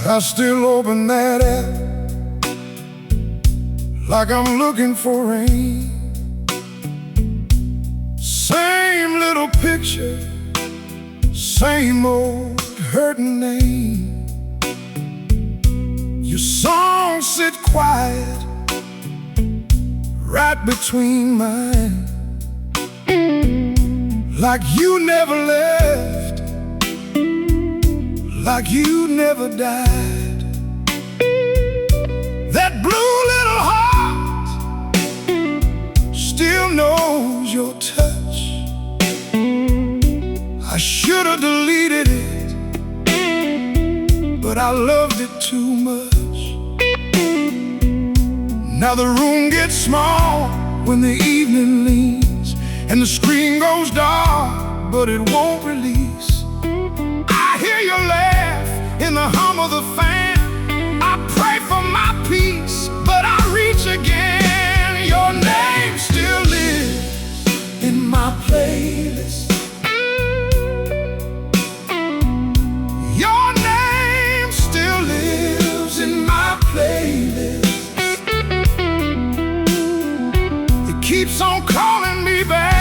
I still open that app like I'm looking for rain. Same little picture, same old hurting name. Your songs sit quiet right between mine, like you never left, like you never died. That blue little heart still knows your touch. I should have deleted it, but I loved it too much. Now the room gets small when the evening leans, and the screen goes dark, but it won't release. I hear your laugh in the hum of the fan. I pray for my peace, but I reach again. Your name still lives in my playlist. Your name still lives in my playlist. It keeps on calling me back.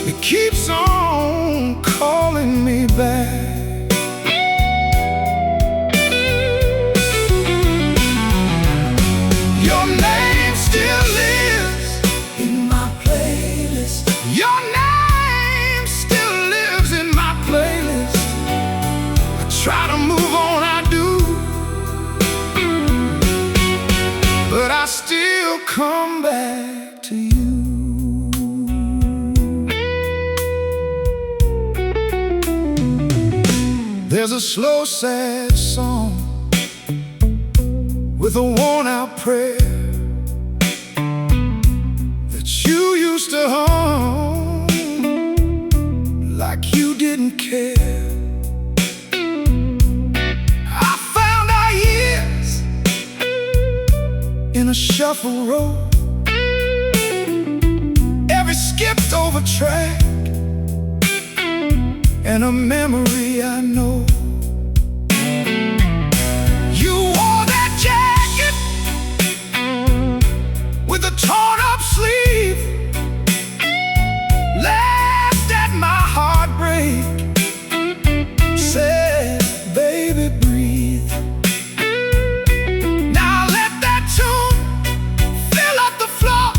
It keeps on calling me back. Your name still lives in my playlist. Your name still lives in my playlist. I try to move on, I do, but I still come back to you. There's a slow, sad song with a worn-out prayer that you used to hum like you didn't care. I found our years in a shuffle row, every skipped over track, and a memory I know. You wore that jacket with a torn up sleeve, laughed at my heartbreak, said, baby, breathe. Now let that tune fill up the floor,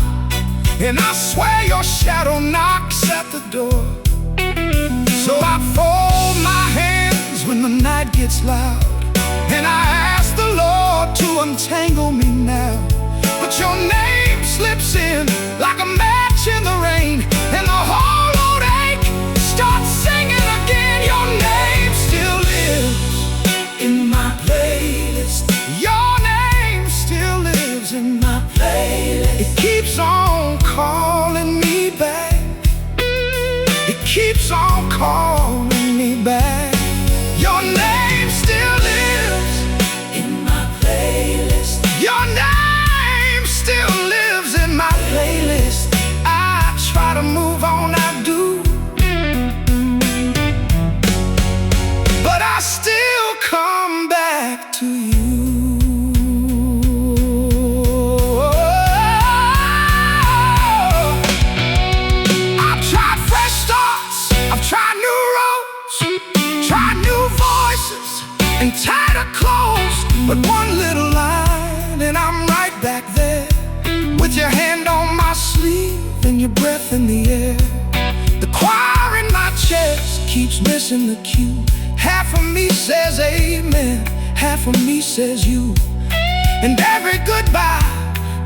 and I swear your shadow knocks at the door. So I fold my hands when the night gets loud, and I ask the Lord to untangle me now. But your name slips in like a match in the rain, and the whole old ache starts singing again. Your name still lives in my playlist. Your name still lives in my playlist. It keeps on calling me back. It keeps on calling me back. Your name still lives in my playlist. Your name still lives in my playlist. I try to move on, I do, but I still come back to you. And tighter clothes, but one little line, and I'm right back there with your hand on my sleeve and your breath in the air. The choir in my chest keeps missing the cue. Half of me says amen, half of me says you. And every goodbye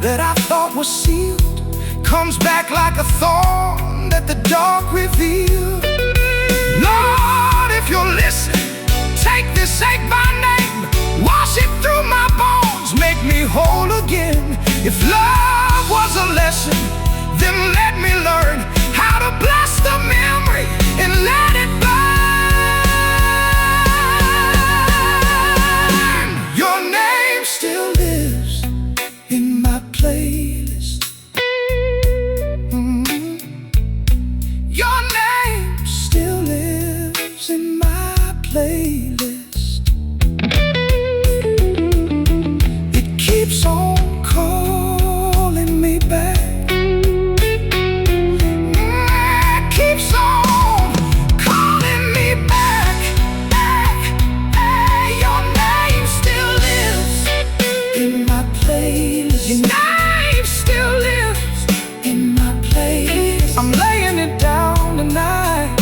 that I thought was sealed comes back like a thorn feel. Lord, if you'll listen, take this ache by name, wash it through my bones, make me whole again. If love was a lesson, then let me learn how to bless the memory and let it burn. Your name still lives in my playlist. Your name still lives in my playlist. It keeps on calling me back. It keeps on calling me back. Your name still lives in my playlist. Your name still lives in my playlist. I'm laying it down tonight,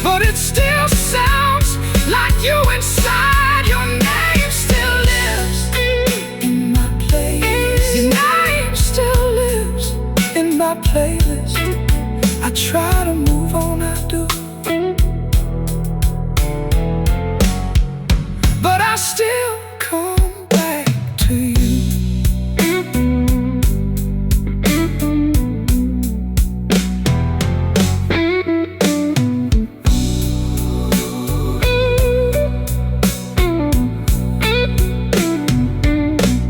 but it still sounds like you inside. Your name still lives in my playlist. Your name still lives in my playlist. I try to move on, I do, but I still come back to you.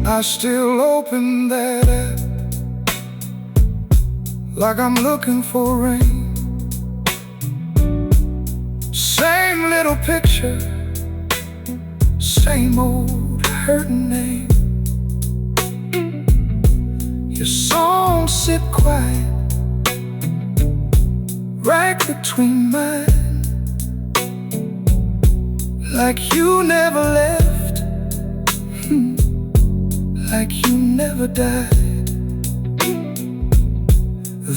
I still open that app like I'm looking for rain. Same little picture, same old hurting name. Your songs sit quiet right between mine, like you never left, like you never died.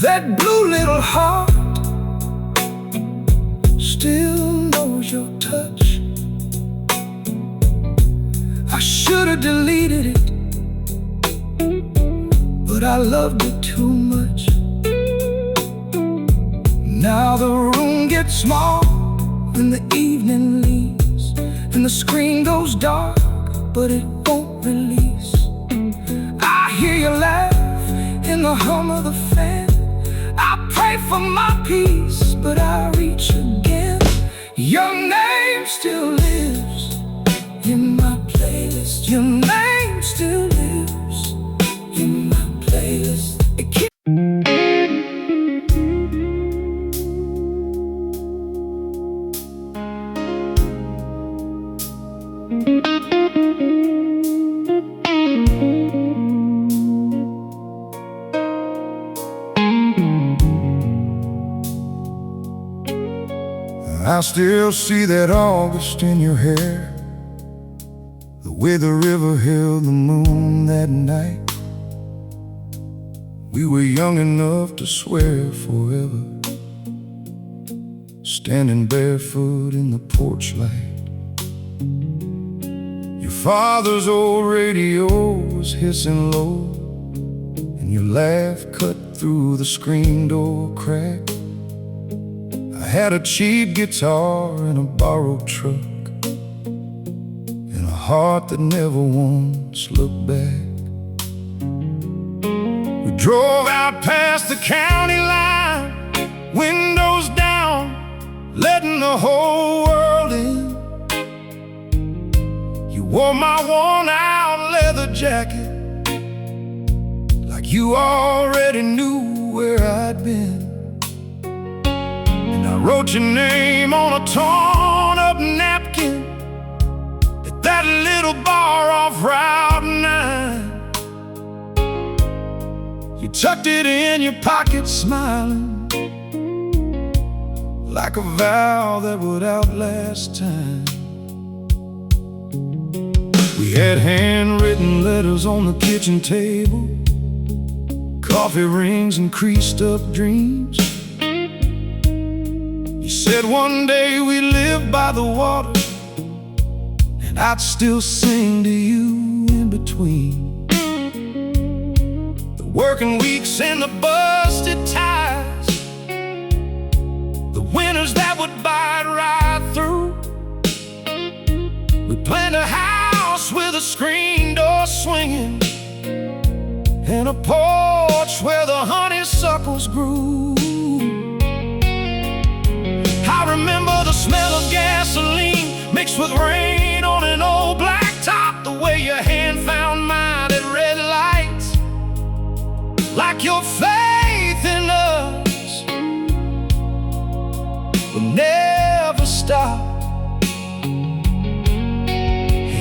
That blue little heart still knows your touch. I should have deleted it, but I loved it too much. Now the room gets small when the evening leaves, and the screen goes dark, but it won't release. I hear you laugh in the hum of the fan. I pray for my peace, but I reach again. Your name still lives in my playlist. Your name still lives in my playlist. I still see that August in your hair, the way the river held the moon that night. We were young enough to swear forever, standing barefoot in the porch light. Your father's old radio was hissing low, and your laugh cut through the screen door crack. I had a cheap guitar and a borrowed truck, and a heart that never once looked back. We drove out past the county line, windows down, letting the whole world in. You wore my worn-out leather jacket like you already knew where I'd been. I wrote your name on a torn-up napkin at that little bar off Route 9. You tucked it in your pocket, smiling like a vow that would outlast time. We had handwritten letters on the kitchen table, coffee rings and creased up dreams. You said one day we live by the water, and I'd still sing to you in between. The working weeks and the busted ties, would bite right through. We planned a house with a screen door swinging, and a porch where the honeysuckles grew. I remember the smell of gasoline mixed with rain on an old blacktop, the way your hand found mine at red lights, like your faith in us will never stop.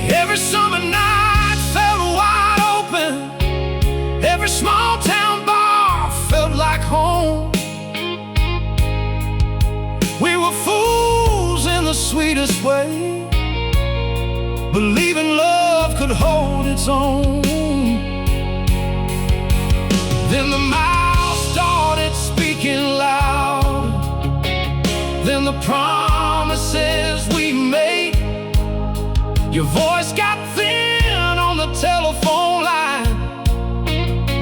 Every summer night felt wide open, every small town bar felt like home. We were fools in the sweetest way, believing love could hold its own. Then the mouth started speaking loud, then the promises we made. Your voice got thin on the telephone line,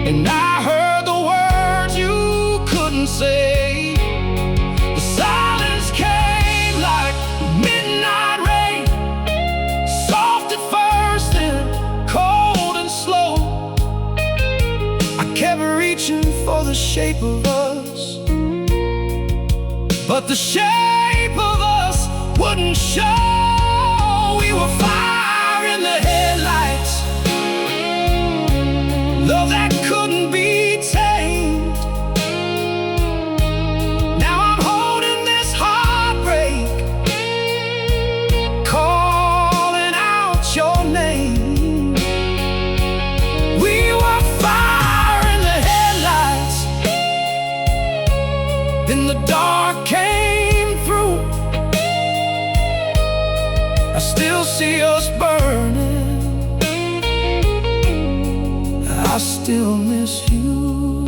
and I heard the words you couldn't say. The silence came like midnight rain, soft at first, then cold and slow. I kept reaching for the shape of us, but the shape of us wouldn't show. We were fire in the headlights, love that couldn't be tamed. Now I'm holding this heartbreak, calling out your name. We were fire in the headlights, then the dark came through. I still see us burning, I still miss you,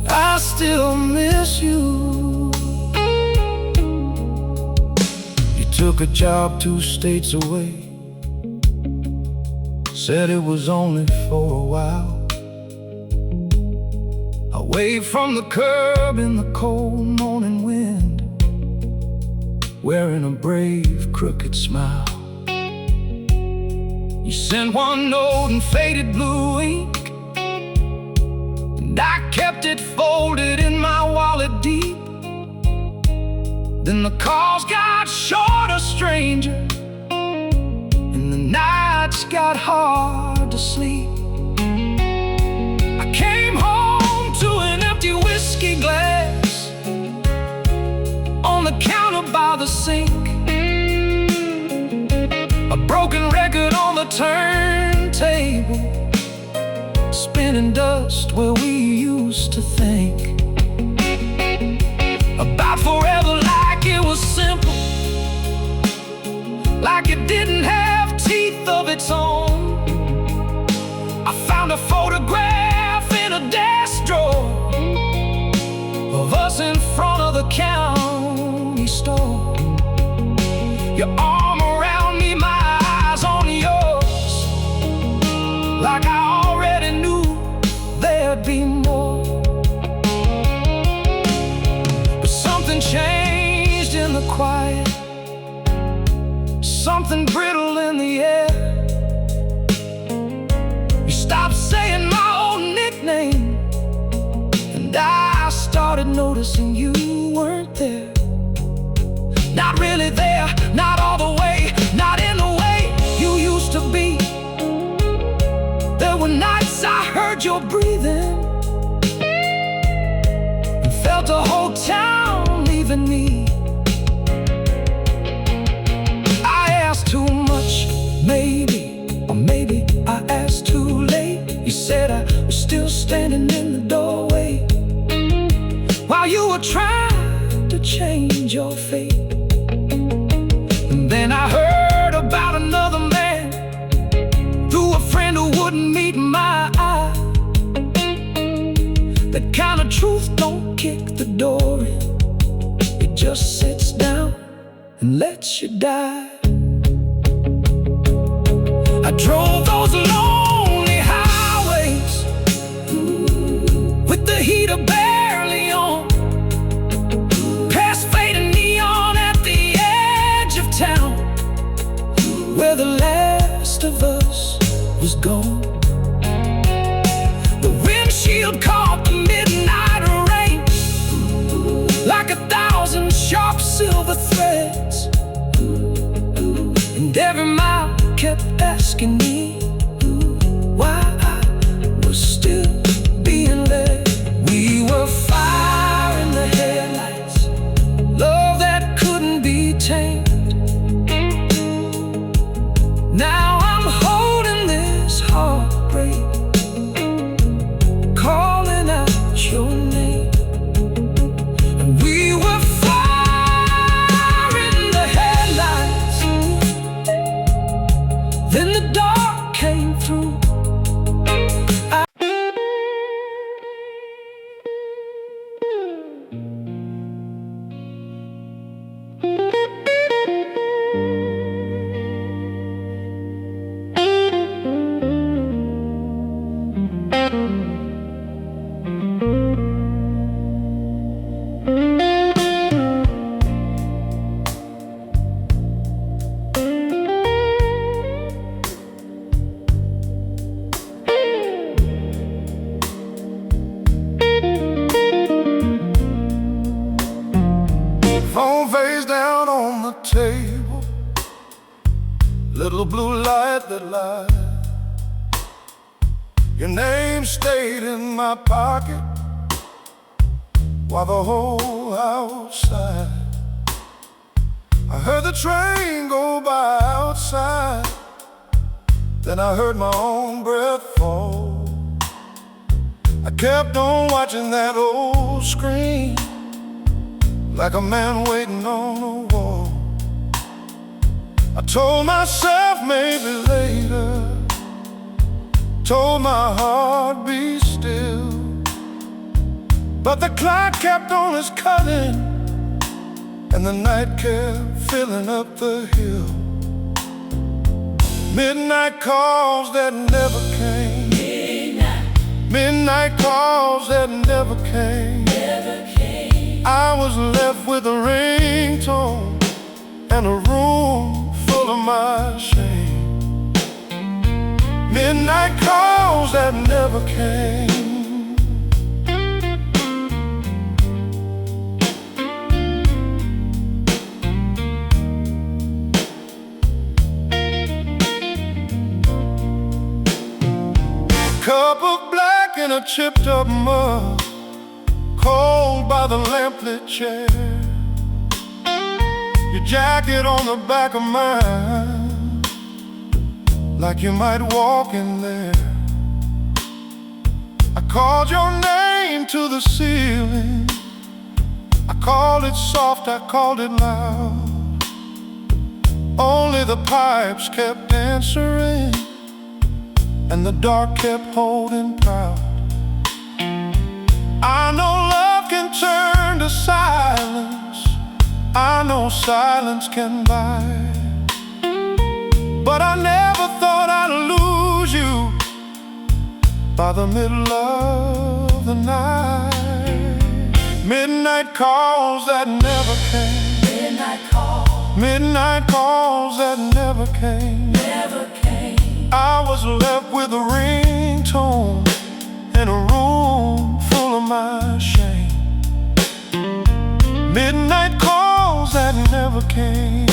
I still miss you. You took a job 2 states away, said it was only for a while. Away from the curb in the cold morning wind, wearing a brave, crooked smile. You sent one note in faded blue ink, and I kept it folded in my wallet deep. Then the calls got shorter, stranger, and the nights got hard to sleep. I came home to an empty whiskey glass on the counter by the sink, a broken record on the turntable, spinning dust where we used to think about forever like it was simple, like it didn't have teeth of its own. I found a photograph in a desk drawer of us in front of the county store. Your arm around me, my eyes on yours, like I already knew there'd be more. But something changed in the quiet, something brittle in the air. You stopped saying my old nickname, and I started noticing you weren't there. Not really there, not all the way, not in the way you used to be. There were nights I heard your breathing and felt a whole town leaving me. I asked too much, maybe, or maybe I asked too late. You said I was still standing in the doorway while you were trying to change your fate. And then I heard about another man through a friend who wouldn't meet my eye. That kind of truth don't kick the door in, it just sits down and lets you die. I drove those lonely highways with the heater barely on, gone. The windshield caught the midnight rain like 1,000 sharp silver threads, and every mile kept asking me why I was still being led. We were fire in the headlights, love that couldn't be tamed. Now I'm holding this heartbreak, calling out your name. And we were fire in the headlights, then the dark came through. Phone face down on the table, little blue light that lied. Your name stayed in my pocket while the whole house sighed. I heard the train go by outside, then I heard my own breath fall. I kept on watching that old screen like a man waiting on a wall. I told myself maybe later, told my heart be still, but the clock kept on its cutting, and the night kept filling up the hill. Midnight calls that never came. Midnight calls that never came. I was left with a ringtone and a room full of my shame. Midnight calls that never came. Cup of black in a chipped up mug, cold by the lamplit chair. Your jacket on the back of mine, like you might walk in there. I called your name to the ceiling, I called it soft, I called it loud. Only the pipes kept answering, and the dark kept holding proud. I know love can turn to silence, I know silence can bite, but I never thought I'd lose you by the middle of the night. Midnight calls that never came. Midnight calls that never came. I was left with a ringtone in a room full of my shame. Midnight calls that never came.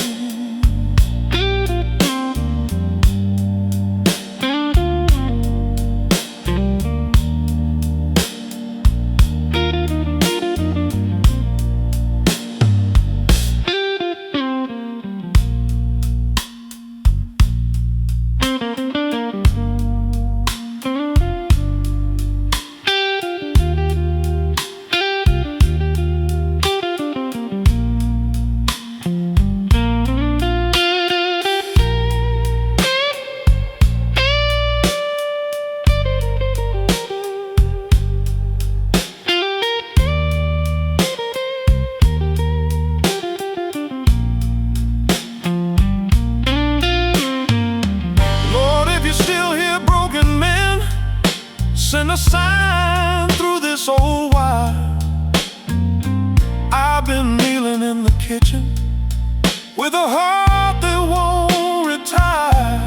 Send a sign through this old wire. I've been kneeling in the kitchen with a heart that won't retire.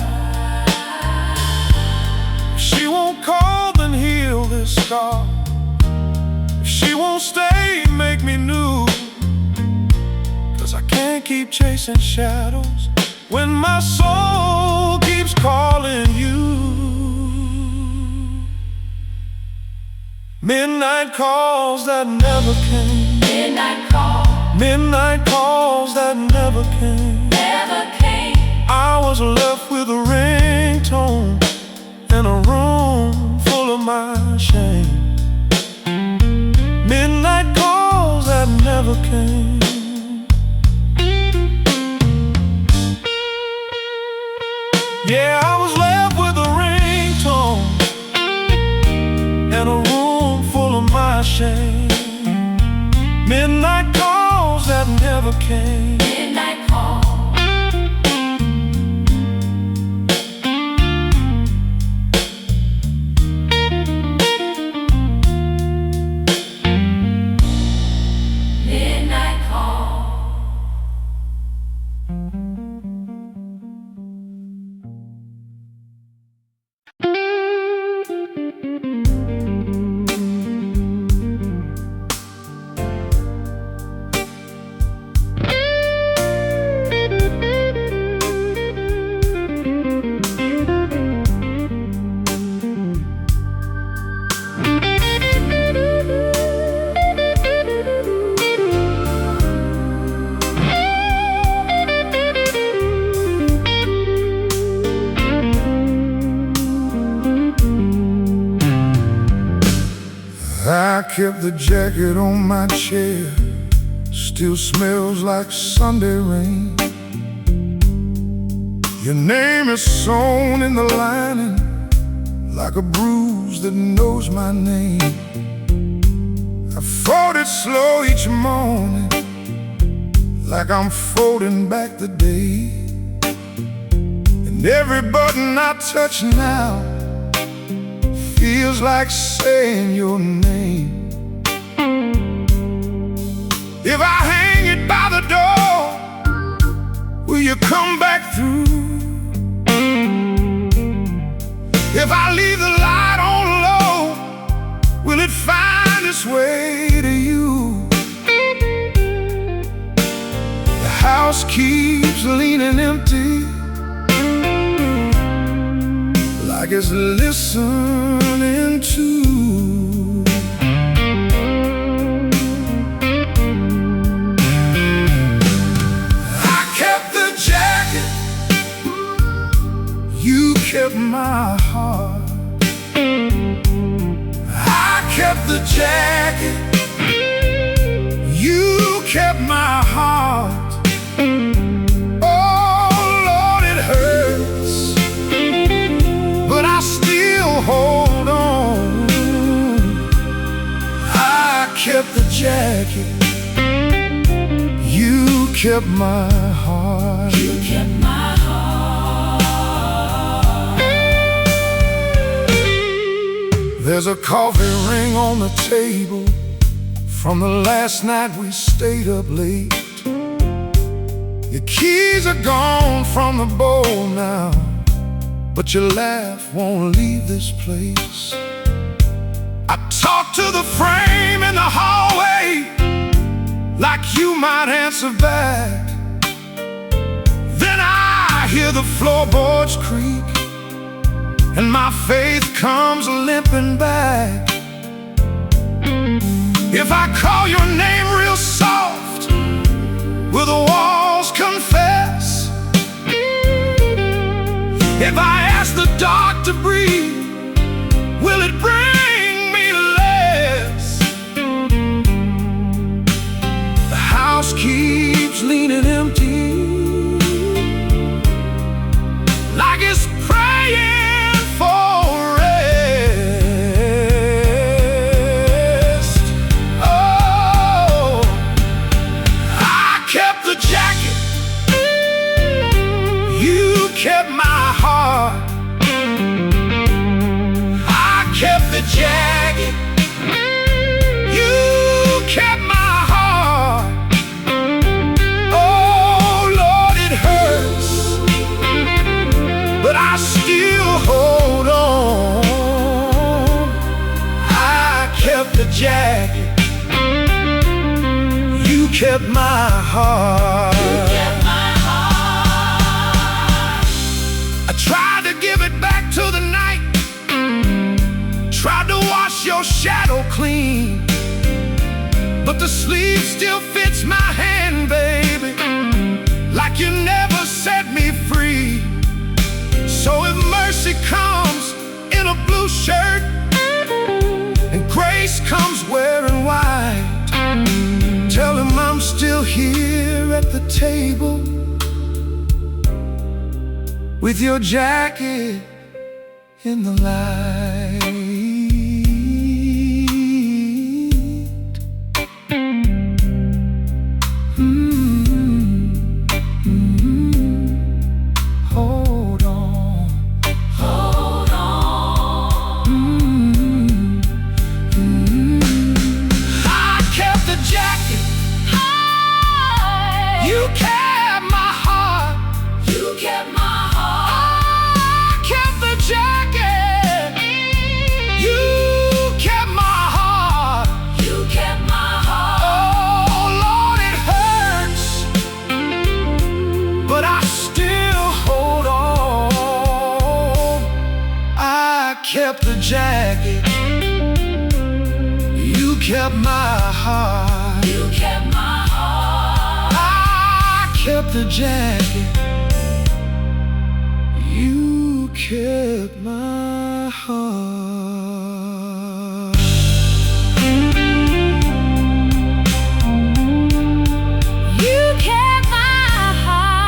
this scar. If she won't stay, make me new. 'Cause I can't keep chasing shadows when my soul keeps calling you. Midnight calls that never came. Midnight call, Midnight calls that never came. never came. I was left with a ringtone and a room full of my shame. Midnight calls that never came. Yeah, I was left with a ringtone and a room full of my shame. Midnight calls that never came. Midnight call, midnight call. I kept the jacket on my chair, still smells like Sunday rain. Your name is sewn in the lining, like a bruise that knows my name. I fold it slow each morning, like I'm folding back the day. And every button I touch now feels like saying your name. If I hang it by the door, will you come back through? If I leave the light on low, will it find its way to you? The house keeps leaning empty, like it's listening to. I kept the jacket, you kept my heart. I kept the jacket, you kept my heart. Hold on, I kept the jacket, you kept my heart. You kept my heart. There's a coffee ring on the table from the last night we stayed up late. Your keys are gone from the bowl now, but your laugh won't leave this place. I talk to the frame in the hallway, like you might answer back. Then I hear the floorboards creak, and my faith comes limping back. If I call your name real soft, will the walls confess? If I ask the dark to breathe, will it bring me less? The house keeps leaning empty, like it's praying for rest. Oh, I kept the jacket, you kept my heart. kept the jacket, you kept my heart. You kept my heart. I tried to give it back to the night, tried to wash your shadow clean, but the sleeve still fits my hand, baby, like you never set me free. So if mercy comes in a blue shirt and grace comes wearing white, tell him I'm still here at the table with your jacket in the light. Hold on. Hold on. I kept the jacket, you kept my heart. You kept my heart. I kept the jacket, you kept my heart. You kept my heart. Oh Lord, it hurts, but I still hold on. I kept the jacket, you kept my heart. You kept my heart. I kept the jacket, you kept my heart. You kept my heart.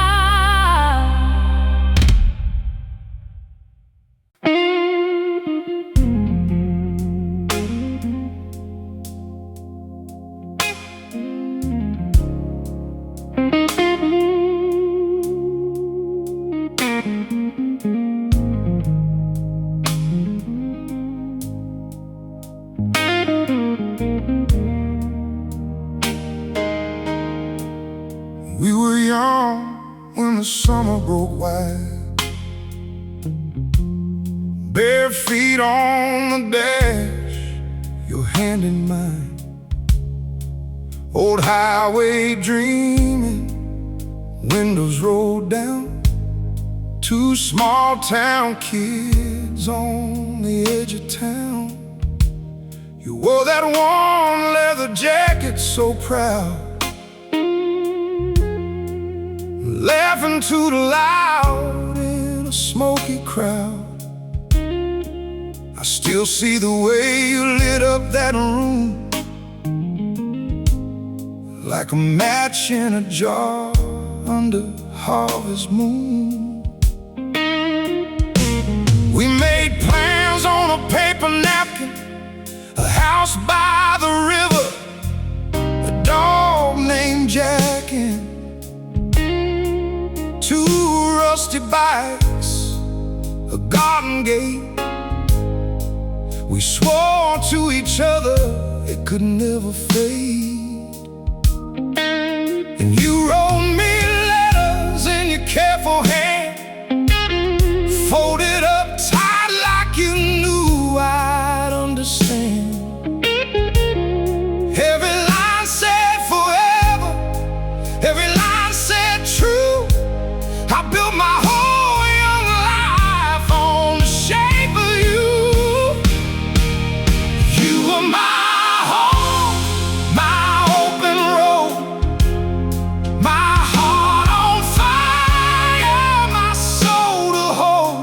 We were young when the summer broke wide, bare feet on the dash, your hand in mine. Old highway dreaming, windows rolled down. Two small town kids on the edge of town. You wore that worn leather jacket so proud, laughing too loud in a smoky crowd. I still see the way you lit up that room, like a match in a jar under harvest moon. We made plans on a paper napkin, a house by the river, a dog named Jack, and two rusty bikes, a garden gate. We swore to each other it could never fade. And you wrote me letters in your careful hand, folded up tight like you knew I'd understand. Every line said forever, every line said true. I built my whole young life on the shape of you. You were my home, my open road, my heart on fire, my soul to hold.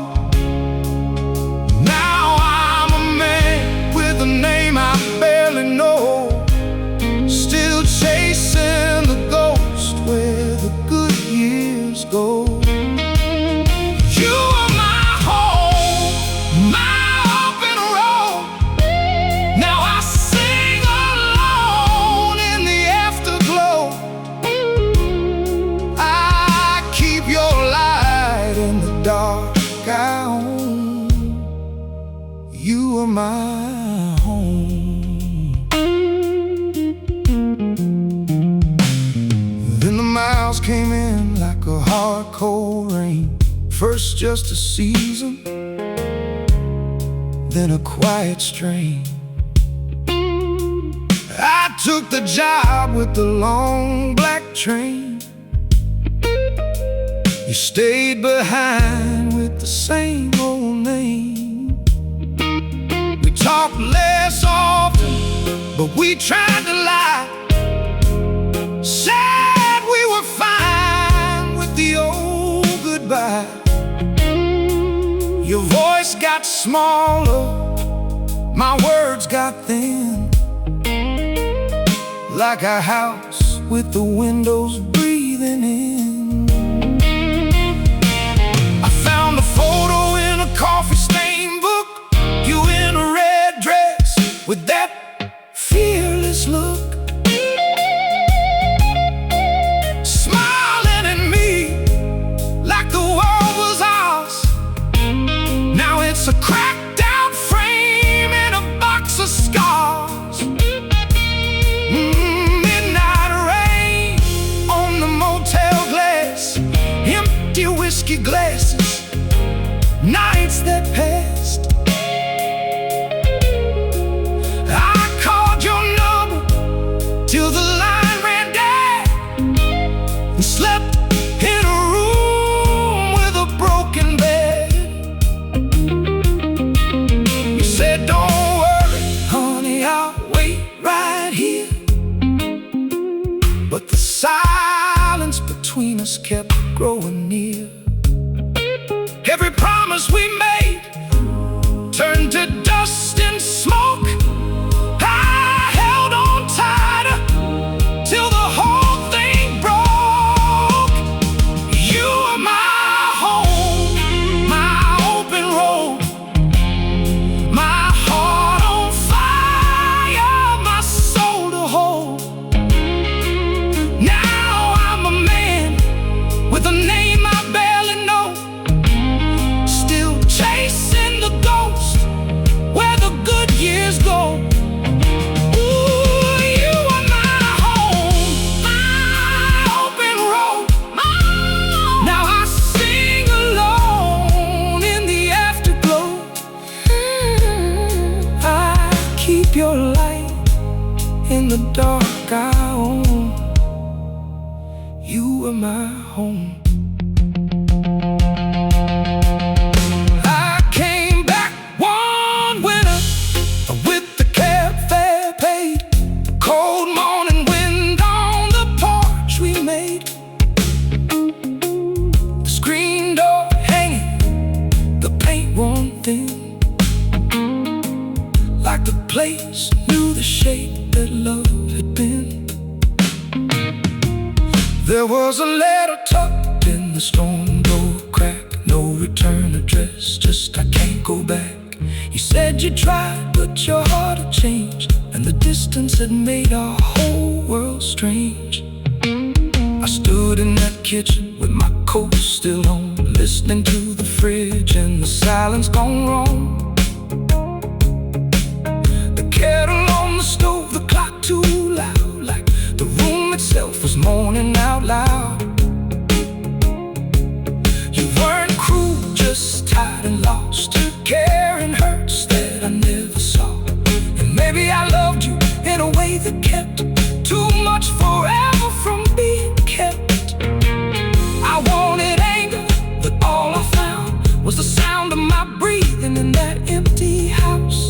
Now I'm a man with a name I barely know, still chasing the ghost where the good years go. You are my home, my open road. Now I sing alone in the afterglow. I keep your light in the dark I own. You are my home. Then the miles came in like a hard cold rain. First just a season, then a quiet strain. took the job with the long black train. You stayed behind with the same old name. We talked less often, but we tried to lie. Said we were fine with the old goodbye. Your voice got smaller, my words got thin, like a house with the windows breathing in. I found a photo in a coffee-stained book, you in a red dress with that fearless look, smiling at me like the world was ours. Now it's a cracked out frame and a box of scars. Midnight rain on the motel glass, empty whiskey glasses, nights that passed. I called your number till the line ran dead, and slept in a room with a broken bed. You said, don't worry, honey, I'll wait right here. But the silence between us kept growing near. Every promise we made turned to dust and smoke. I held on tighter till the whole thing broke. You are my home, my open road, my heart on fire, my soul to hold. Now I'm a man with a name I barely know, still chasing the ghost where the good years go. Ooh, you are my home, my open road. Now I sing alone in the afterglow. I keep your light in the dark I own. You are my home. I came back one winter with the cab fare paid. Cold morning wind on the porch we made. The screen door hanging, the paint worn thin, like the place knew the shape that love had been. There was a letter tucked in the storm door crack, no return address, just I can't go back. You said you tried, but your heart had changed, and the distance had made our whole world strange. I stood in that kitchen with my coat still on, listening to the fridge and the silence gone wrong. The kettle on the stove, the clock too loud, like the room itself was moaning out loud. You weren't cruel, just tired and lost, carrying hurts that I never saw. And maybe I loved you in a way that kept too much forever from being kept. I wanted anger, but all I found was the sound of my breathing in that empty house.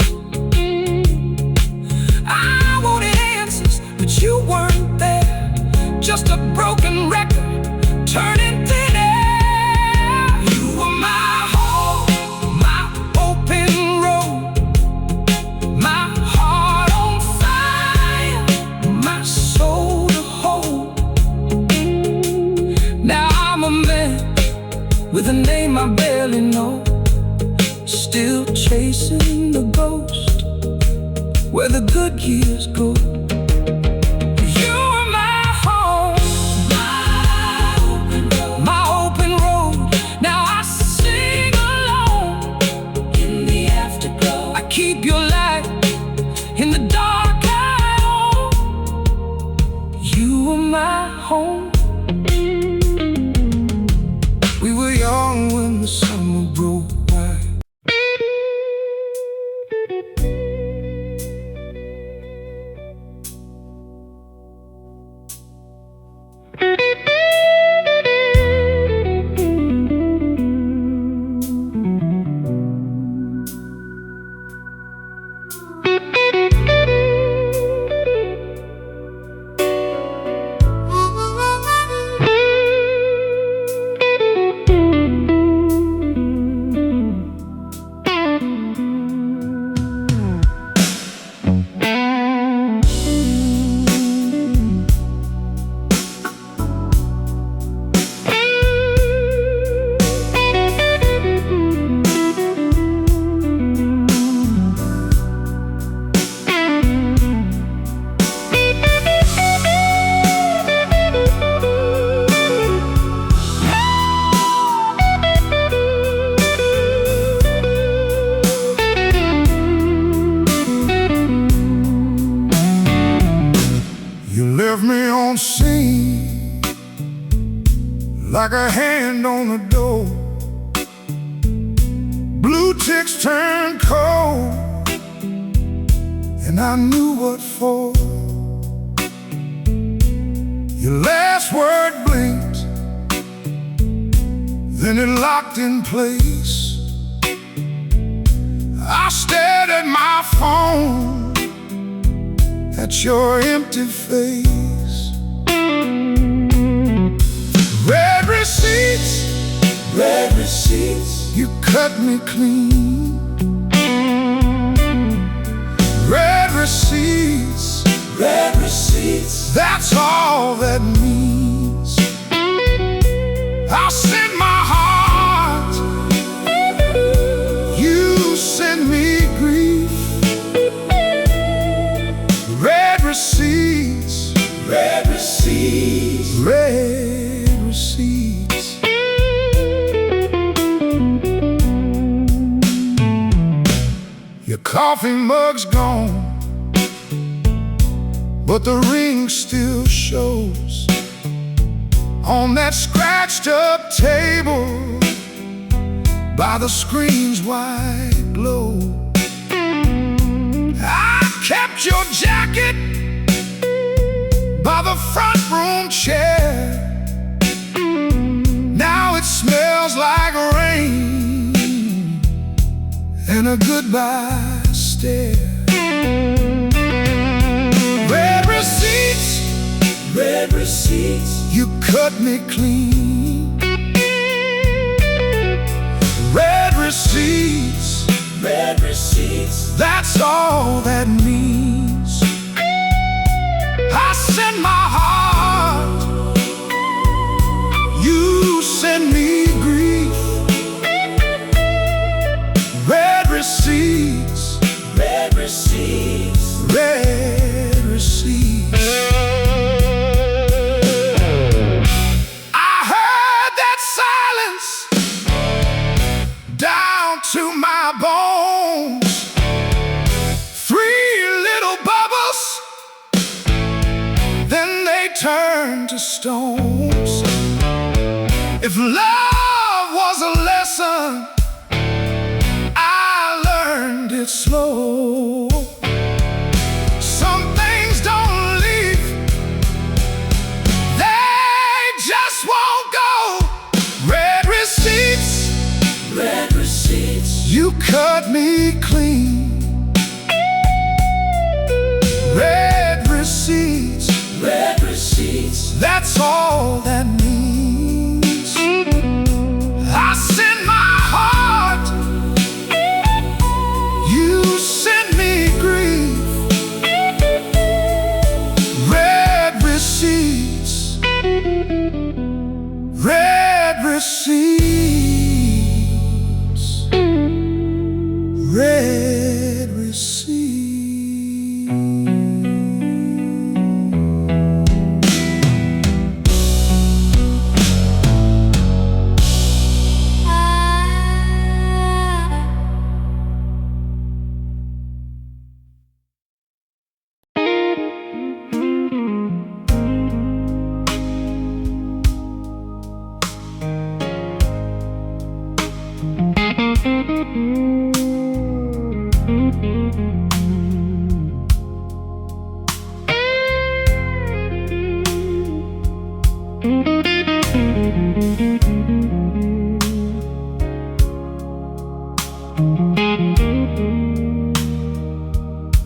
I wanted answers, but you weren't there, just a broken record turning thin air. You were my home, my open road, my heart on fire, my soul to hold. Now I'm a man with a name I barely know, still chasing the ghost where the good years go. You are my home, my open road. Now I sing alone in the afterglow. I keep your light in the dark I own. You are my home. We were young when the summer broke wide. like a hand on the door. Blue ticks turned cold, and I knew what for. Your last word blinked, then it locked in place. I stared at my phone, at your empty face. Red receipts, red receipts, you cut me clean. Red receipts, red receipts, that's all that means. I sent my heart, you sent me grief. Red receipts, red receipts, red receipts. Your coffee mug's gone, but the ring still shows on that scratched up table by the screen's white glow. I kept your jacket by the front room chair. Now it smells like rain and a goodbye stare. Red receipts, red receipts, you cut me clean. Red receipts, red receipts, that's all that means. I sent my heart, you send me grief. Red receipts, red receipts, red receipts. I heard that silence down to my bones. Three little bubbles, then they turned to stones. If love was a lesson, I learned it slow. Some things don't leave, they just won't go. Red receipts, red receipts, you cut me clean. Red receipts, red receipts, that's all that means. I sent my heart, you sent me grief. Red receipts, red receipts, red receipts.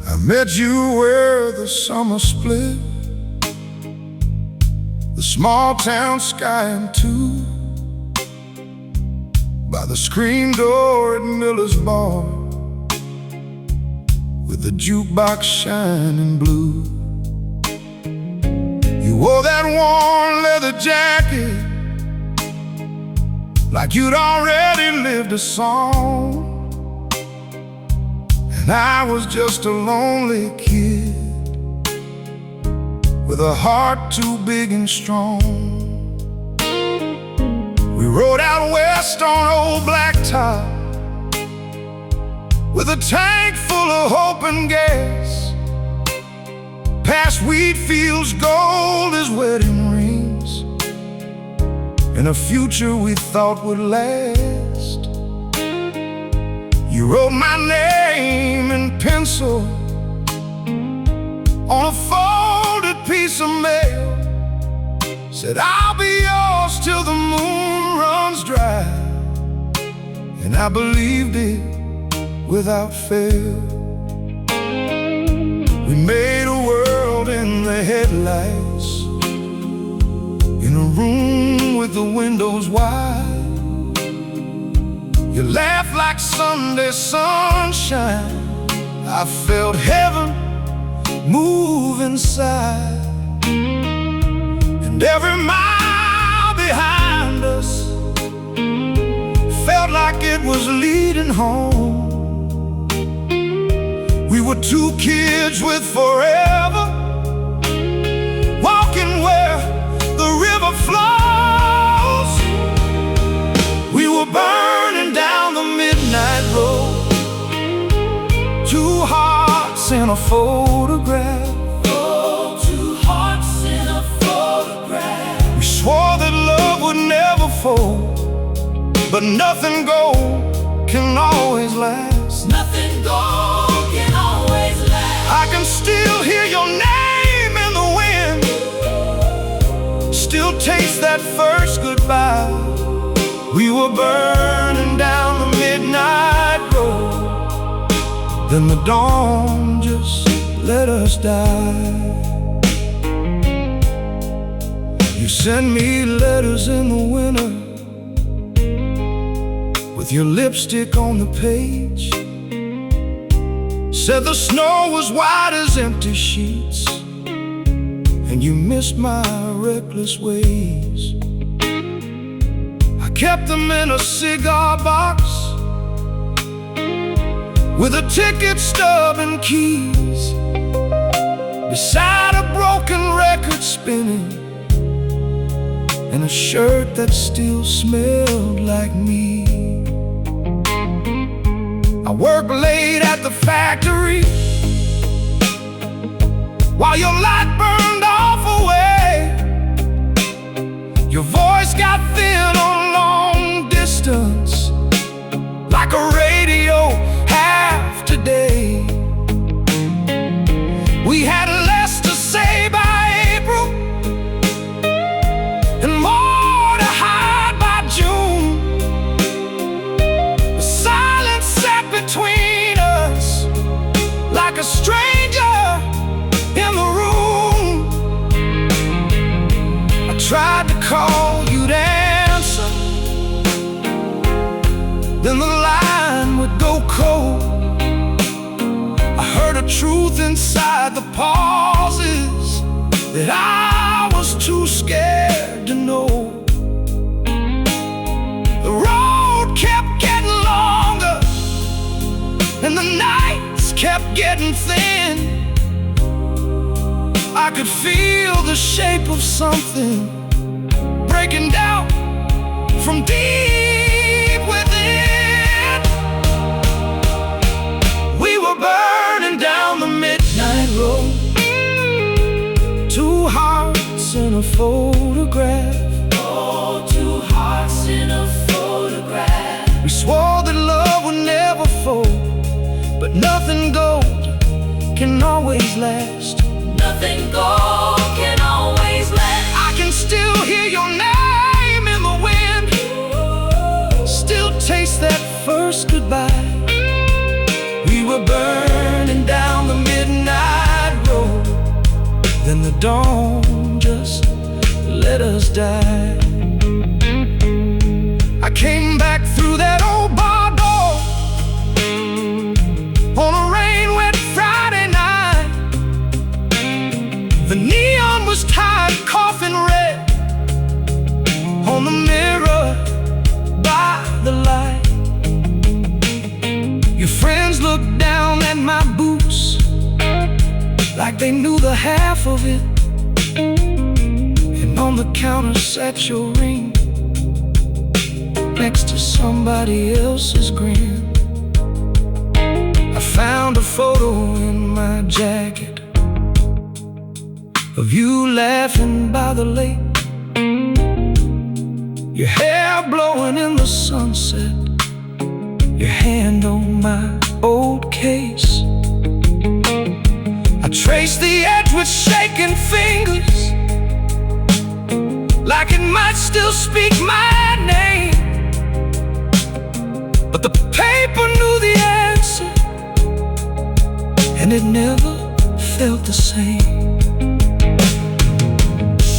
I met you where the summer split the small town sky in two, by the screen door at Miller's bar, with the jukebox shining blue. You wore that worn leather jacket like you'd already lived a song, and I was just a lonely kid with a heart too big and strong. We rode out west on old blacktop with a tank full of hope and gas, past wheat fields gold as wedding rings, in a future we thought would last. You wrote my name in pencil on a folded piece of mail, said I'll be yours till the moon runs dry, and I believed it without fail. We made a world in the headlights, in a room with the windows wide. You laughed like Sunday sunshine. I felt heaven move inside. And every mile behind us felt like it was leading home. We were two kids with forever, walking where the river flows. We were burning down the midnight road, two hearts in a photograph. Oh, two hearts in a photograph. We swore that love would never fold, but nothing gold can always last. Nothing gold can always last. I can still hear your name in the wind, still taste that first goodbye. We were burning down the midnight road, then the dawn just let us die. You sent me letters in the winter, with your lipstick on the page. Said the snow was white as empty sheets, and you missed my reckless ways. I kept them in a cigar box, with a ticket stub and keys, beside a broken record spinning, and a shirt that still smelled like me. I worked late at the factory, while your light burned off away. Your voice got thin on long distance, like a radio half today. We had less to say by April, and more to hide by June. The silence sat between us, like a stranger in the room. I tried to call, you'd answer, then the line would go cold. I heard a truth inside the pauses that I was too scared to know. The road kept getting longer, and the nights kept getting thin. I could feel the shape of something breaking down from deep within. We were burning down the midnight road, two hearts in a photograph. Oh, two hearts in a photograph. We swore that love would never fold, but nothing gold can always last. Nothing gold can always last. I can still hear your name in the wind, still taste that first goodbye. We were burning down the midnight road, then the dawn just let us die. I came back through that old bar door on a rain-wet Friday night. The neon was tied coffin red on the mirror by the light. Your friends looked down at my boots like they knew the half of it, and on the counter sat your ring next to somebody else's grin. I found a photo in my jacket of you laughing by the lake, your hair blowing in the sunset, your hand on my old case. I traced the edge with shaking fingers, like it might still speak my name. But the paper knew the answer, and it never felt the same.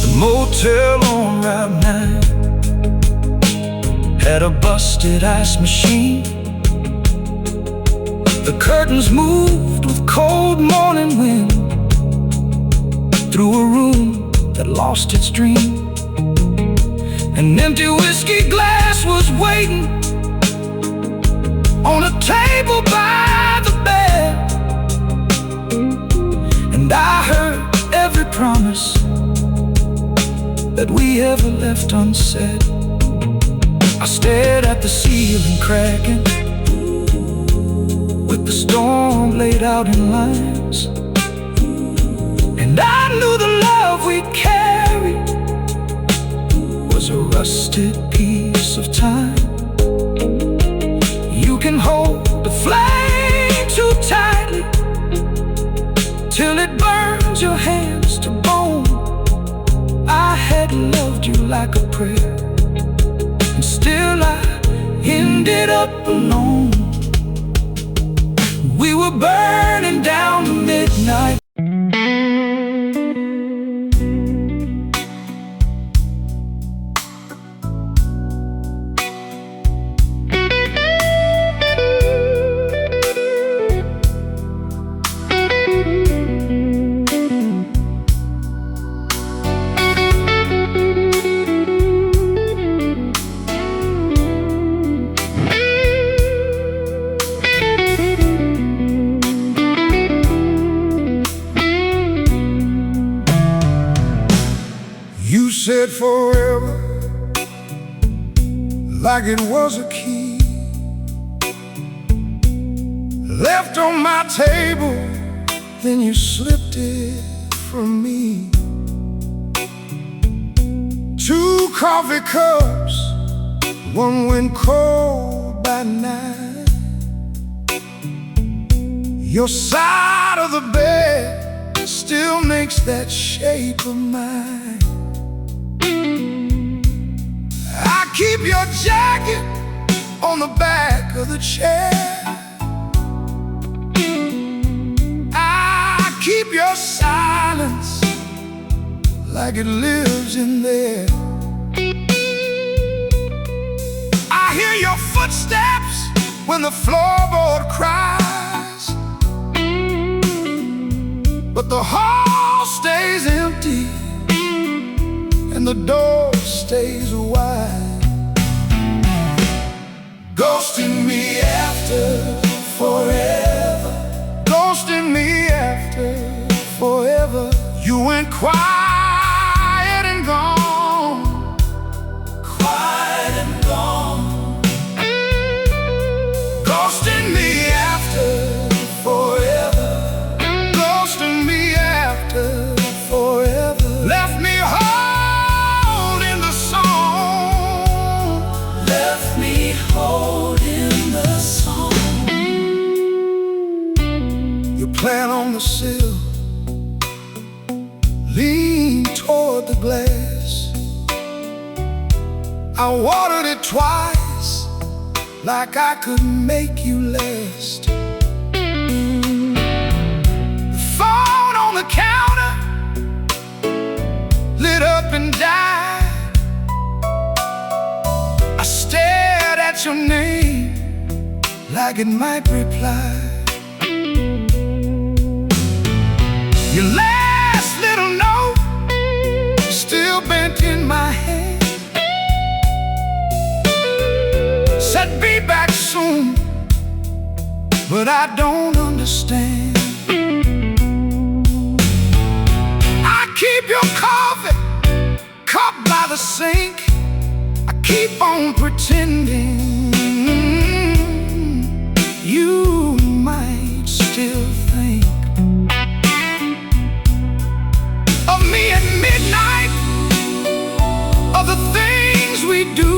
The motel on Route 9 had a busted ice machine. The curtains moved with cold morning wind through a room that lost its dream. An empty whiskey glass was waiting on a table by the bed, and I heard every promise that we ever left unsaid. I stared at the ceiling cracking, with the storm laid out in lines, and I knew the love we carried was a rusted piece of time. You can hold the flame too tightly till it burns your hands to bone. I had loved you like a prayer, and still I ended up alone. We were burning down to midnight. You said forever, like it was a key left on my table, then you slipped it from me. 2 coffee cups, one went cold by 9. Your side of the bed still makes that shape of mine. I keep your jacket on the back of the chair. I keep your silence like it lives in there. I hear your footsteps when the floorboard cries, but the hall stays empty and the door stays wide. Ghosting me after forever, ghosting me after forever. You went quiet and gone, quiet and gone. Ghosting me after forever, ghosting me after forever. Left me holding the song, left me holding the song. You plant on the sill, lean toward the glass. I watered it twice, like I could make you last. The phone on the counter lit up and died. I stared at your name like it might reply. Your last little note still bent in my hand, said be back soon, but I don't understand. I keep your coffee cup by the sink. I keep on pretending you might still think of me at midnight, of the things we do.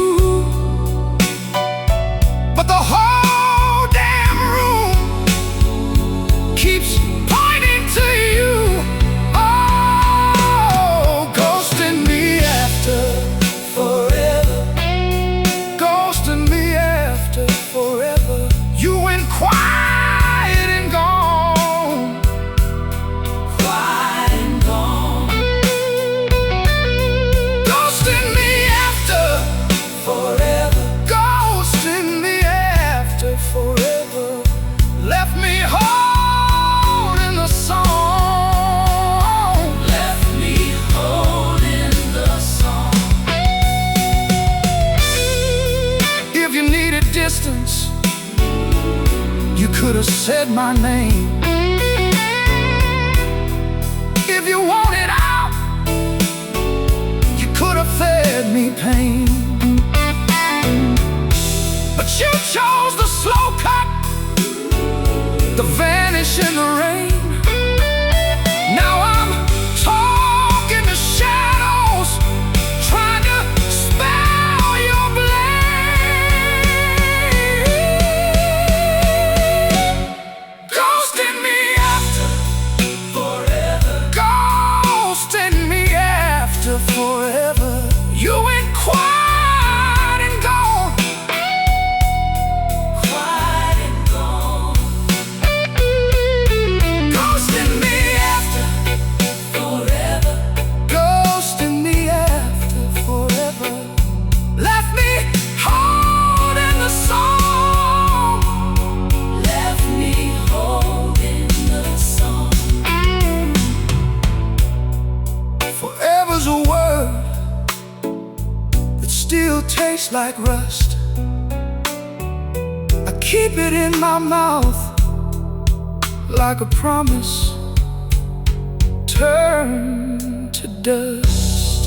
said my name. If you wanted out, you could have fed me pain. But you chose the slow cut, to vanish in the rain. Now I'm talking to shadows, trying to spell your blame. Ghosting me after forever. Ghosting me after forever. You went quiet and gone. Quiet and gone. Ghosting me after forever. Ghosting me after forever. Left me holding the song. Left me holding the song. Forever's a word that still tastes like rust. I keep it in my mouth like a promise turned to dust.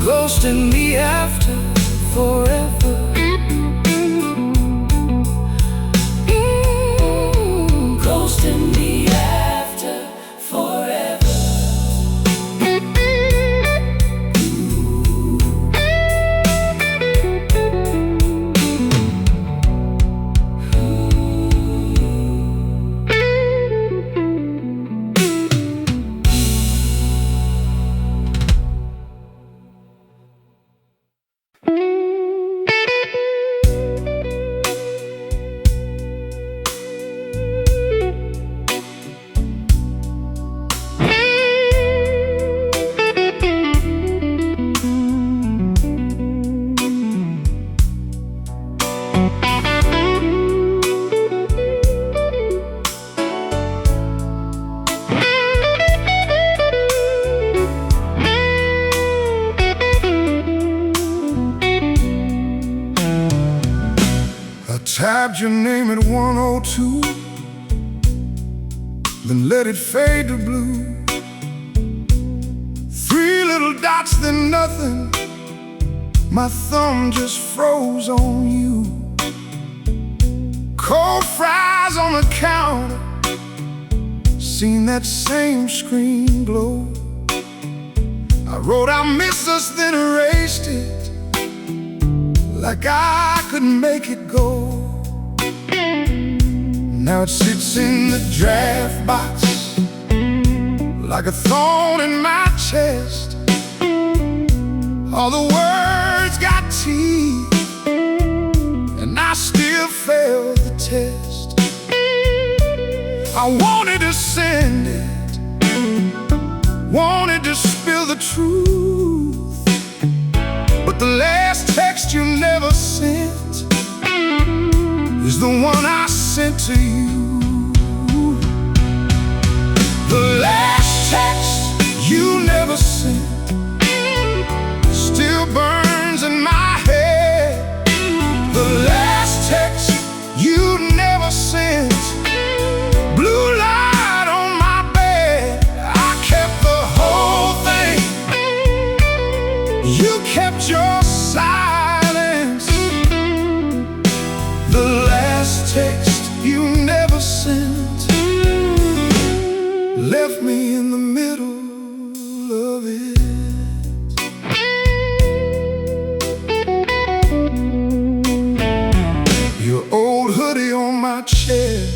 Ghosting me after forever. Ghosting me after forever. I tapped your name at 102, then let it fade to blue. 3 little dots, then nothing. My thumb just froze on you. Cold fries on the counter, seen that same screen glow. I wrote I miss us, then erased it, like I couldn't make it go. Now it sits in the draft box, like a thorn in my chest. All the words got teeth, and I still failed the test. I wanted to send it, wanted to spill the truth, but the last text you never sent is the one I sent to you. The last text you never sent still burns in my head. The last text you never sent, blue light on my bed. I kept the whole thing, you kept your silence. The last text you never sent left me in the middle of it. Your old hoodie on my chair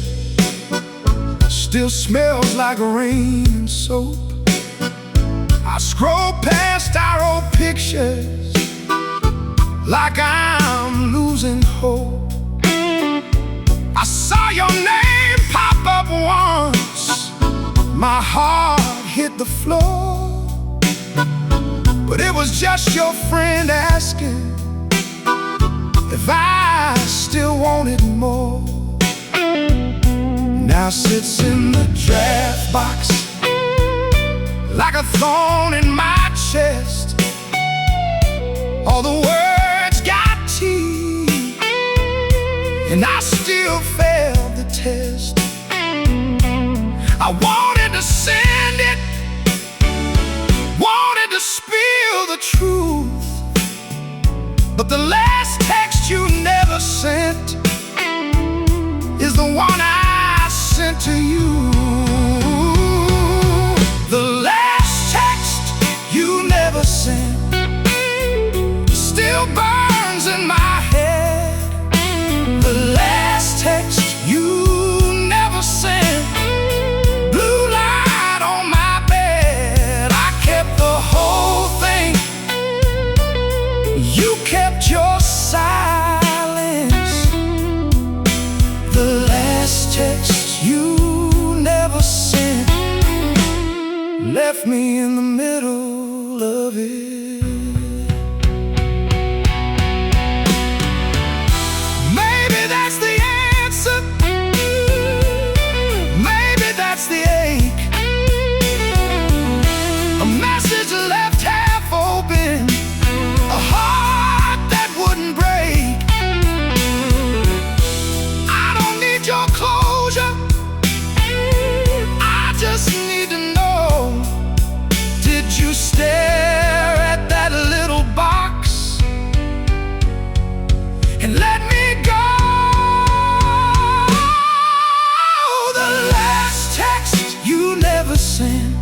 still smells like rain and soap. I scroll past our old pictures like I'm losing hope. I saw your name pop up once, my heart hit the floor. But it was just your friend asking if I still wanted more. Now sits in the draft box like a thorn in my chest. All the words got teeth, and I still failed the test. I wanted to send it, wanted to spill the truth, but the last text you never sent is the one I sent to you. The last text you never sent still burns in my head. The last text you never sent, blue light on my bed. I kept the whole thing, you kept your silence. The last text you never sent left me in the middle of it. Maybe that's the answer, maybe that's the ache. A message left half open, a heart that wouldn't break. I don't need your closure, I just need to know, did you stare at that little box and let me go? The last text you never sent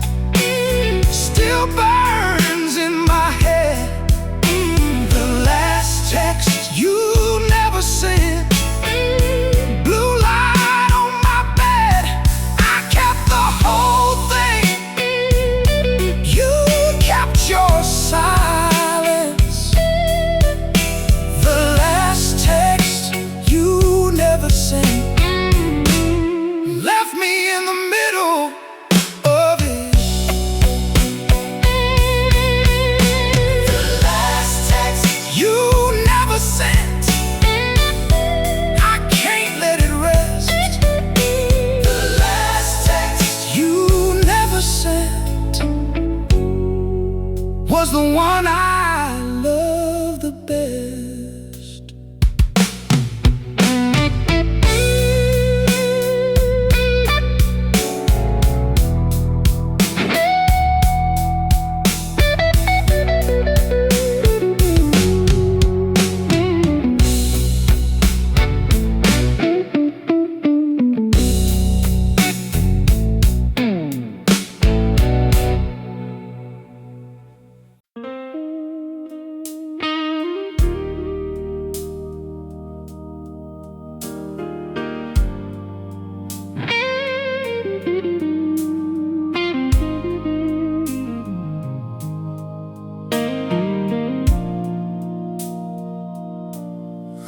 still burns in my head. The last text you never sent, blue light on my bed. I kept the whole thing, you kept your silence. The last text you never sent left me in the middle of it. The last text you never sent, I can't let it rest. The last text you never sent was the one I love the best.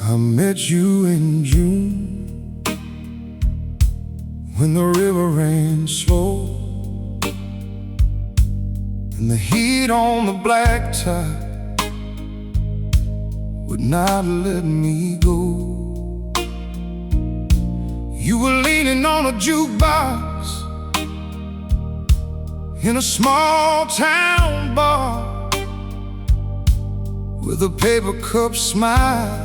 I met you in June when the river ran slow and the heat on the blacktop would not let me go. You were leaning on a jukebox in a small town bar with a paper cup smile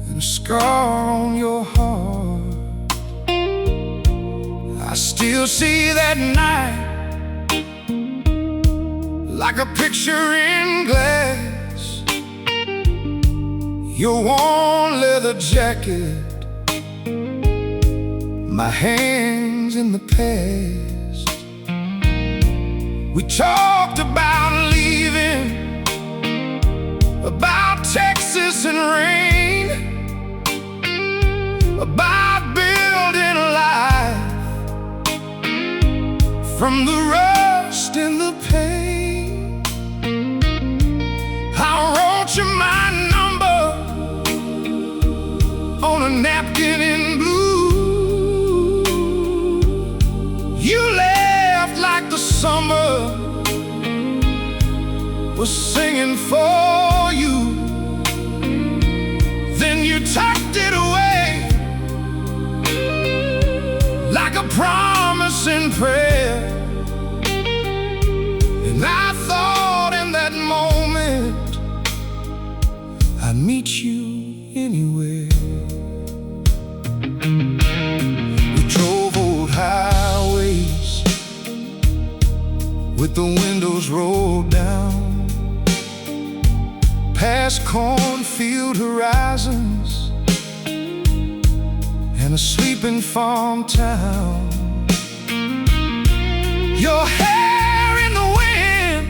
and a scar on your heart. I still see that night like a picture in glass. Your worn leather jacket, my hands in the past. We talked about leaving, about Texas and rain, about building a life from the rust and the pain. I wrote you my number on a napkin in blue. You left like the summer was singing for you. Then you tucked it away like a promise in prayer. And I thought in that moment I'd meet you anyway. windows rolled down past cornfield horizons and a sleeping farm town. Your hair in the wind,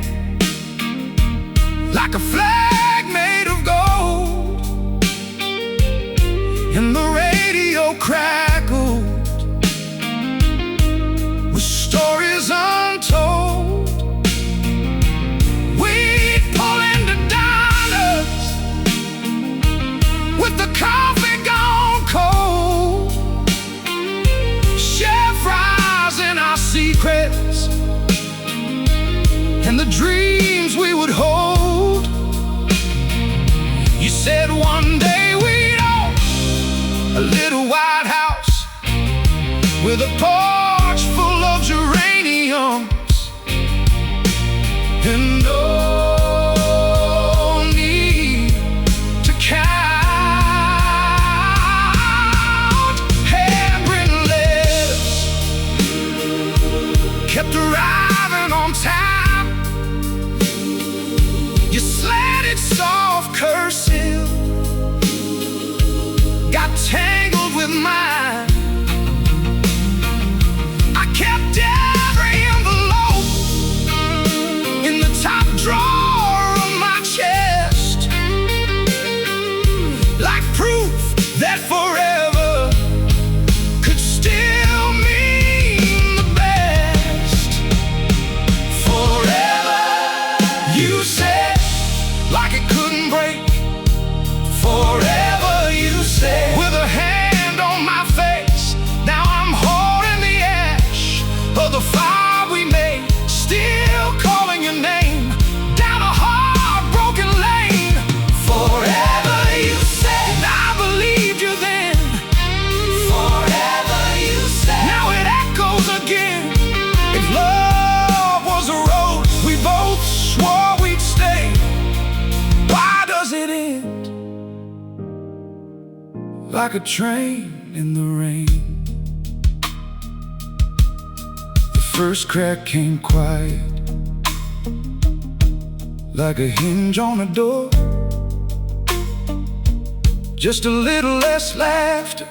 like a flag made of gold, and the radio crackled with stories untold. We'd pull into diners with the coffee gone cold, share fries in our secrets and the dreams we would hold. You said one day we'd own a little white house with a porch full of geraniums and no need to count handwritten letters kept arriving on time. You slanted soft cursive got tangled with mine. I kept every envelope in the top drawer of my chest, like proof that forever could still mean the best. Forever, you said, like it couldn't break. Forever, you said, with a hand on my face. Now I'm holding the ash of the fire we made, still calling your name down a heartbroken lane. Forever, you said, and I believed you then. Forever, you said, now it echoes again. If love was a road we both swore we'd stay, why does it end like a train in the rain? The first crack came quiet, like a hinge on a door. Just a little less laughter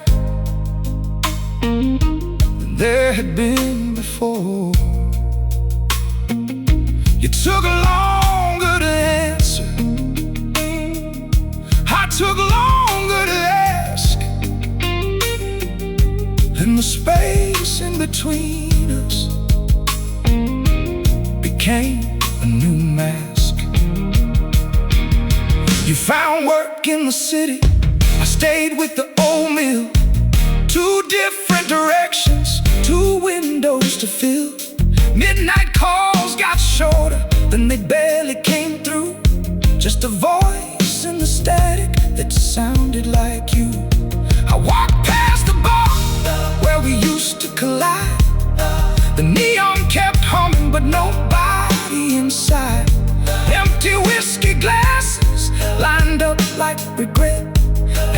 than there had been before. You took longer to answer, I took longer to ask, and the space in between us became a new mask. You found work in the city, I stayed with the old mill. Two different directions, two windows to fill. Midnight calls got shorter, then they barely came through. Just a voice in the static that sounded like you. I walked past the bar where we used to collide. The neon kept humming, but nobody inside. Empty whiskey glasses lined up like regret,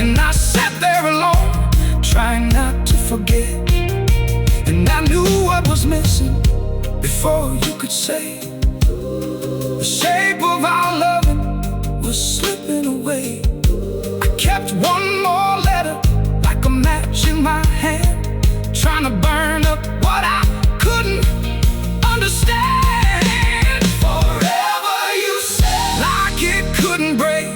and I sat there alone, trying not to forget. And I knew what was missing before you could say. The shape of our loving was slipping away. I kept one more letter like a match in my hand, trying to burn up what I couldn't understand. Forever, you said, like it couldn't break.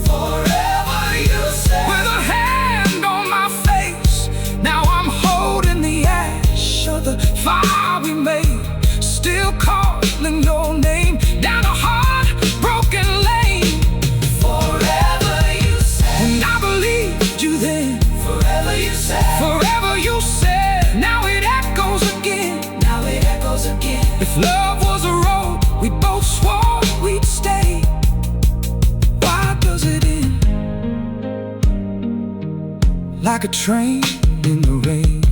Forever, you said, with a hand on my face. Now I'm holding the ash of the fire we made, still calling your name down a heartbroken lane. Forever, you said, and I believed you then. Forever, you said, forever, you said, now it echoes again. Now it echoes again. If love was a road we both swore we'd stay, why does it end like a train in the rain?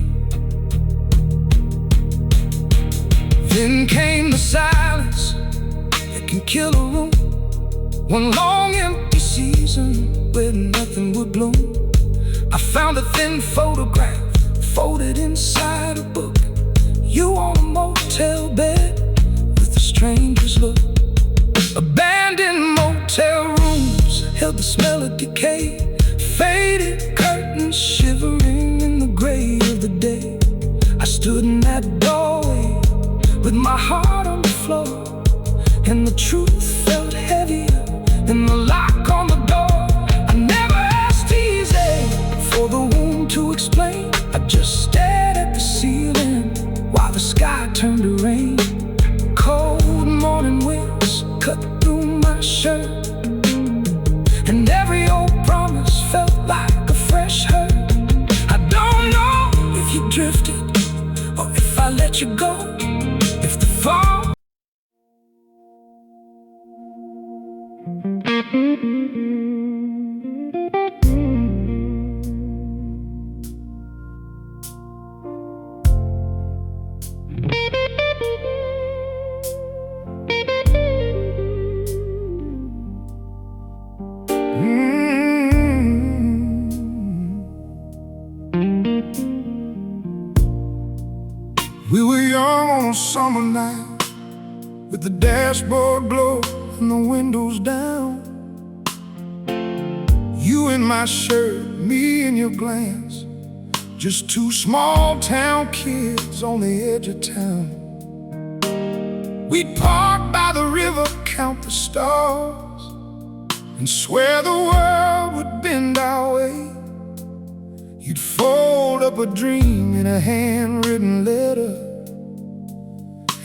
Then came the silence that can kill a room. One long empty season where nothing would bloom. I found a thin photograph folded inside a book. You on a motel bed with the stranger's look. Abandoned motel rooms held the smell of decay. Faded curtains shivering in the gray of the day. I stood in that doorway with my heart on the floor, and the truth felt heavier than the lock on the door. I never asked easy for the wound to explain. I just stared at the ceiling while the sky turned to rain. Cold morning winds cut through my shirt, and every old promise felt like a fresh hurt. I don't know if you drifted or if I let you go. If the fall We were young on a summer night, with the dashboard glow and the windows down. You in my shirt, me in your glance, just two small town kids on the edge of town. We'd park by the river, count the stars, and swear the world would bend our way. You'd fold up a dream in a handwritten letter,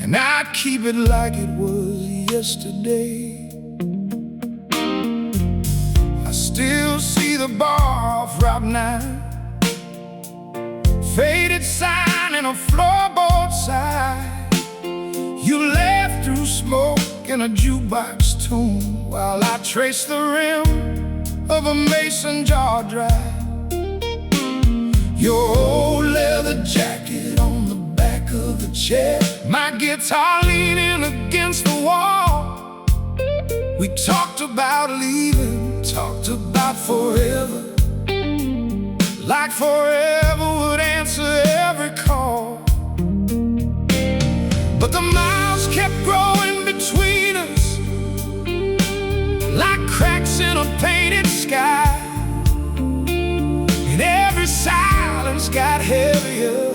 and I'd keep it like it was yesterday. I still see the bar off Route 9, faded sign and a floorboard sigh. You laughed through smoke in a jukebox tune, while I traced the rim of a mason jar drive. Your old leather jacket on the back of the chair, my guitar leaning against the wall. We talked about leaving, talked about forever, like forever would answer every call. But the miles kept growing between us, like cracks in a painted sky. And every silence got heavier,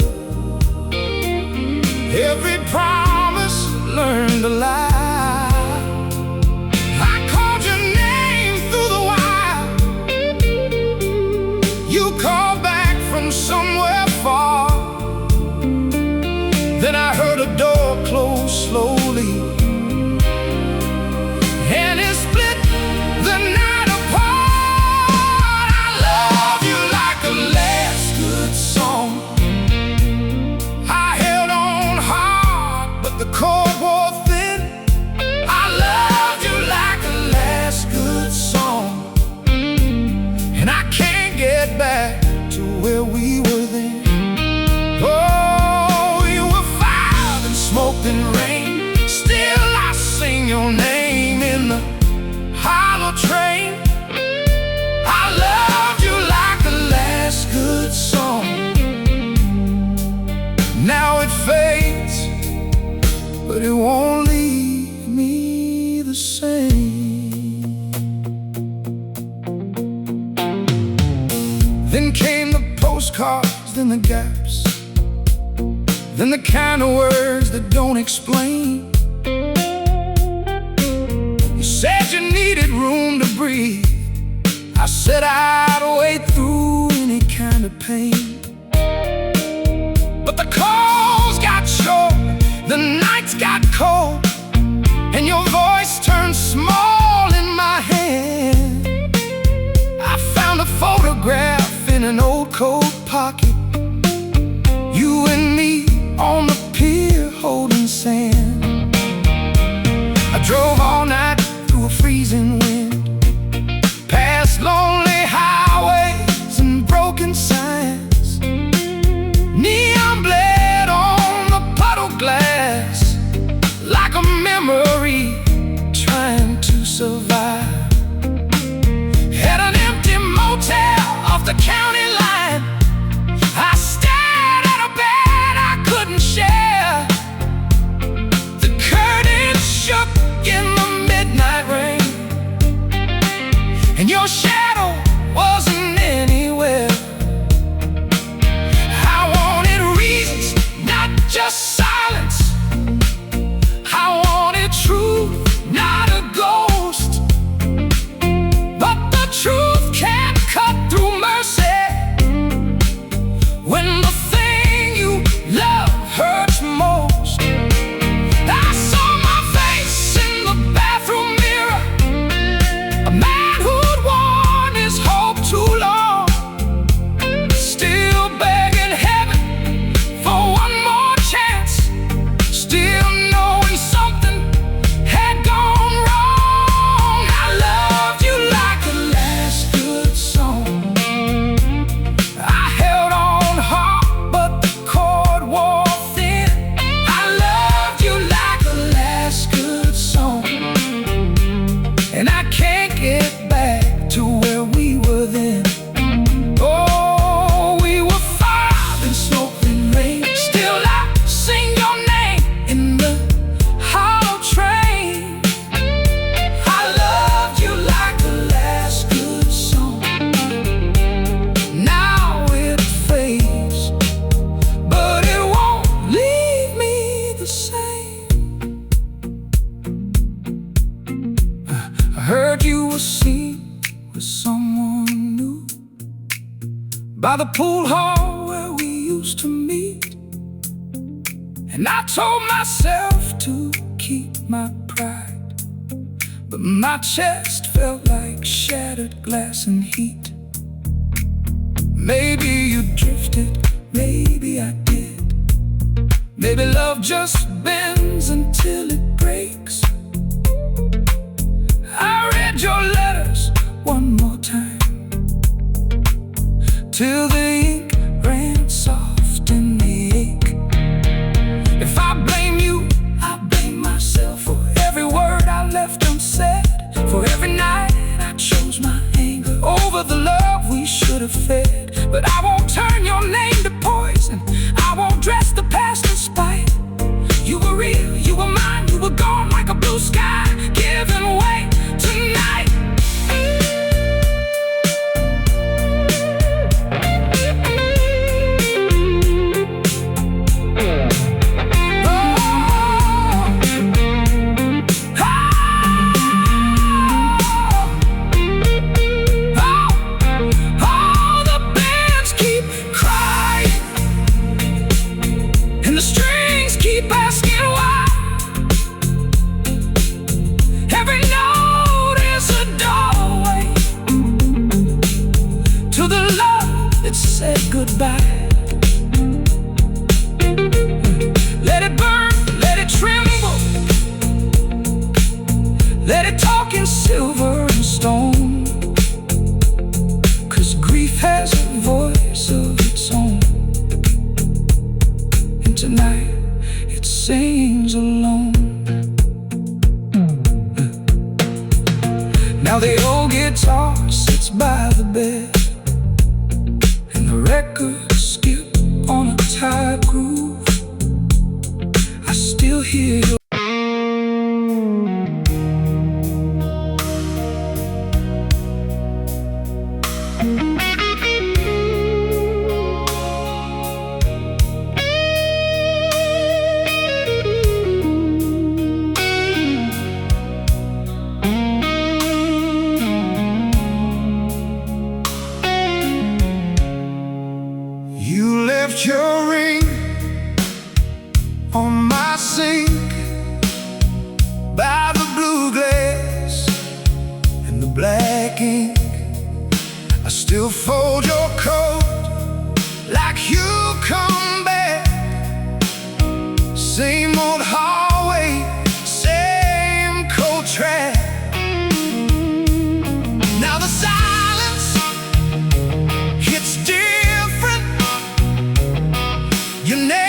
every promise learned to lie. I called your name through the wire, you called back from somewhere far. Then I heard a door close slowly, and it split the night apart. I love you like a last good song. I held on hard, but the cord wore thin. I loved you like a last good song, and I can't get back to where we were then. Oh, you were fire and smoke and rain. Still I sing your name in the hollow train. I loved you like a last good song. Now it fades, but it won't leave me the same. Then came the postcards, then the gaps, then the kind of words that don't explain. You said you needed room to breathe. I said I'd wait through any kind of pain. But the calls got short, the nights got cold, and your voice turned small in my hand. I found a photograph in an old coat pocket, you and me on the pier holding sand. I drove all night through a freezing wind, past lonely highways and broken signs. Neon bled on the puddle glass, like a memory trying to survive. At an empty motel off the county line, I stared at a bed I couldn't share. The curtains by the pool hall where we used to meet. And I told myself to keep my pride, but my chest felt like shattered glass and heat. Maybe you drifted, maybe I did. Maybe love just bends until it breaks. I read your letters one more time, till the ink ran soft in the ache. If I blame you, I blame myself for every word I left unsaid, for every night I chose my anger over the love we should have fed. But I won't turn your name to poison, I won't dress the past in spite. You were real, you were mine, you were gone like a blue sky, giving way tonight. Goodbye. Let it burn, let it tremble, let it talk in silver and stone, 'cause grief has a voice of its own, and tonight it sings alone. Now the old guitar sits by the bed, records skip on a tight groove. I still hear your your ring on my sink by the blue glass and the black ink. I still fold your coat like you come back. Same old hallway, same cold track. Now the silence hits different. You never